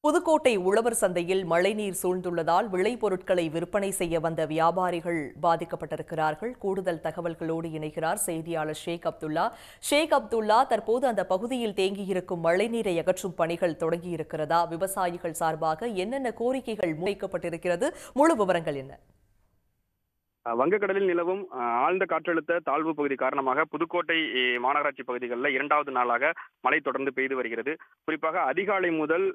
புதுக்கோட்டை உழவர் சந்தையில் மழைநீர் சூழ்ந்துள்ளதால் விளைபொருட்களை விற்பனை செய்ய வந்த வியாபாரிகள் பாதிக்கப்பட்டிருக்கிறார்கள். கூடுதல் தகவல்களோடு இணைகிறார் செய்தியாளர் ஷேக் அப்துல்லா. தற்போது அந்த பகுதியில் தேங்கியிருக்கும் மழைநீரை அகற்றும் பணிகள் தொடங்கியிருக்கிறதா? விவசாயிகள் சார்பாக என்னென்ன கோரிக்கைகள் முன்வைக்கப்பட்டிருக்கிறது? முழு விவரங்கள் என்ன? வங்கக்கடலில் நிலவும் ஆழ்ந்த காற்றழுத்த தாழ்வு பகுதி காரணமாக புதுக்கோட்டை மாநகராட்சி பகுதிகளில் இரண்டாவது நாளாக மழை தொடர்ந்து பெய்து வருகிறது. குறிப்பாக அதிகாலை முதல்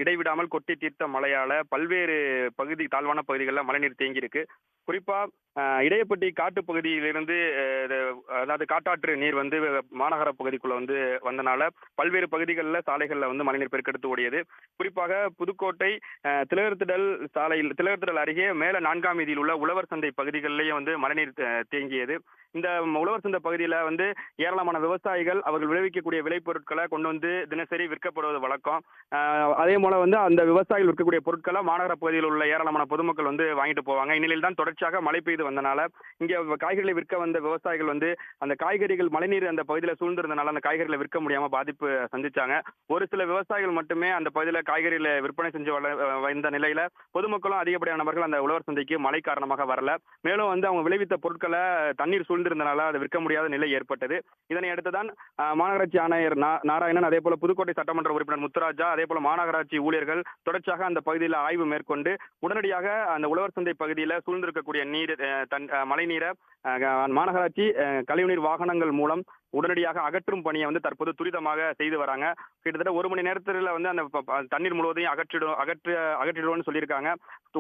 இடைவிடாமல் கொட்டி தீர்த்த மழையால பல்வேறு தாழ்வான பகுதிகளில் மழைநீர் தேங்கியிருக்கு. குறிப்பா இடையப்பட்டி காட்டு பகுதியிலிருந்து அதாவது காட்டாற்று நீர் மாநகர பகுதிக்குள்ள வந்தனால பல்வேறு பகுதிகளில் சாலைகளில் மழைநீர் பெருக்கெடுத்து ஓடியது. குறிப்பாக புதுக்கோட்டை திலகர்திடல் அருகே மேல 4ஆம் வீதியில் உள்ள உழவர் சந்தை பகுதிகளிலேயே மழைநீர் தேங்கியது. இந்த உழவர் சந்தை பகுதியில ஏராளமான விவசாயிகள் அவர்கள் விளைவிக்கக்கூடிய விளைபொருட்களை கொண்டு தினசரி விற்கப்படுவது வழக்கம். அதே போல அந்த விவசாயிகள் விற்கக்கூடிய பொருட்களை மாநகர பகுதியில் உள்ள ஏராளமான பொதுமக்கள் வாங்கிட்டு போவாங்க. இந்நிலையில் தான் தொடர்ச்சியாக மழை பெய்து வந்தனால இங்க காய்கறிகளை விற்க வந்த விவசாயிகள் அந்த காய்கறிகள் மழைநீர் அந்த பகுதியில் சூழ்ந்திருந்தனால அந்த காய்கறிகளை விற்க முடியாம பாதிப்பு சந்திச்சாங்க. ஒரு சில விவசாயிகள் மட்டுமே அந்த பகுதியில் காய்கறிகளை விற்பனை செஞ்சு வந்த நிலையில பொதுமக்களும் அதிகப்படியான நபர்கள் அந்த உழவர் சந்தைக்கு மழை காரணமாக வரல. மேலும் அவங்க விளைவித்த பொருட்களை தண்ணீர் சூழ்ந்திருந்தனால அதை விற்க முடியாத நிலை ஏற்பட்டது. இதனை அடுத்துதான் மாநகராட்சி ஆணையர் நாராயணன், அதே போல புதுக்கோட்டை சட்டமன்ற உறுப்பினர் முத்துராஜா, அதே போல மாநகராட்சி ஊழியர்கள் தொடர்ச்சியாக அந்த பகுதியில் ஆய்வு மேற்கொண்டு உடனடியாக அந்த உழவர் சந்தை பகுதியில் சூழ்ந்திருக்கக்கூடிய மழை நீரை மாநகராட்சி கழிவுநீர் வாகனங்கள் மூலம் உடனடியாக அகற்றும் பணியை தற்போது துரிதமாக செய்து வராங்க. கிட்டத்தட்ட 1 மணி நேரத்தில் அந்த தண்ணீர் முழுவதையும் அகற்றிடுவோம்னு சொல்லியிருக்காங்க.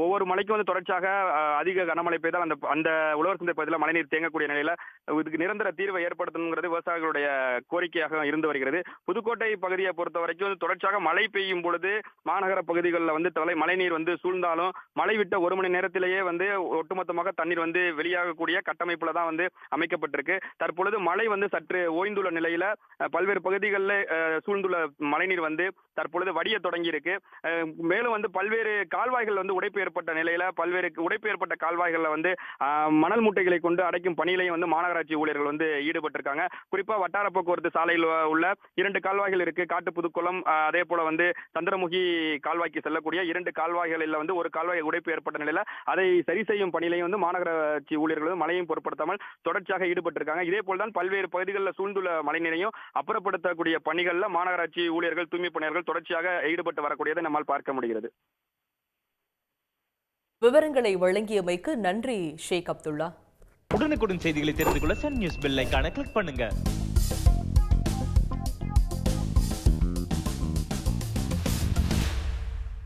ஒவ்வொரு மழைக்கும் தொடர்ச்சியாக அதிக கனமழை பெய்தால் அந்த உழவர் சந்தை பகுதியில் மழைநீர் தேங்கக்கூடிய நிலையில இதுக்கு நிரந்தர தீர்வை ஏற்படுத்தணுங்கிறது விவசாயிகளுடைய கோரிக்கையாக இருந்து வருகிறது. புதுக்கோட்டை பகுதியை பொறுத்த வரைக்கும் தொடர்ச்சியாக மழை பெய்யும் பொழுது மாநகர பகுதிகளில் மழைநீர் சூழ்ந்தாலும் மழை விட்ட 1 மணி நேரத்திலேயே ஒட்டுமொத்தமாக தண்ணீர் வெளியாகக்கூடிய கட்டமைப்புல தான் அமைக்கப்பட்டிருக்கு. தற்பொழுது மழை சற்று ஓய்ந்துள்ள நிலையில பல்வேறு பகுதிகளில் சூழ்ந்துள்ள மழைநீர் தற்பொழுது வடிய தொடங்கி இருக்கு. மேலும் பல்வேறு கால்வாய்கள் உடைப்பு ஏற்பட்ட நிலையில பல்வேறு உடைப்பு ஏற்பட்ட கால்வாய்கள்ல மணல் மூட்டைகளை கொண்டு அடைக்கும் பணியிலையும் மாநகராட்சி ஊழியர்கள் ஈடுபட்டிருக்காங்க. குறிப்பா வட்டார போக்குவரத்து சாலையில் உள்ள 2 கால்வாய்கள் இருக்கு. காட்டு புதுக்குளம், அதே போல சந்திரமுகி கால்வாய்க்கு செல்லக்கூடிய 2 கால்வாய்களில் ஒரு கால்வாய் உடைப்பு ஏற்பட்ட நிலையில அதை சரி செய்யும் பணியிலையும் மாநகராட்சி ஊழியர்கள் மழையும் பொருட்படுத்தாமல் தொடர்ச்சியாக ஈடுபட்டிருக்காங்க. இதே போல்தான் பல்வேறு பகுதிகளில் சூழ்ந்துள்ள மழைநீரையும் அப்புறப்படுத்தக்கூடிய பணிகளில் மாநகராட்சி ஊழியர்கள், தூய்மை பணியாளர்கள் தொடர்ச்சியாக ஈடுபட்டு வரக்கூடியதை நம்மால் பார்க்க முடிகிறது. விவரங்களை வழங்கியமைக்கு நன்றி ஷேக் அப்துல்லா. உடனுக்குடன் செய்திகளை தெரிந்து கொள்ள சன் நியூஸ் பெல் ஐகானை கிளிக் பண்ணுங்க.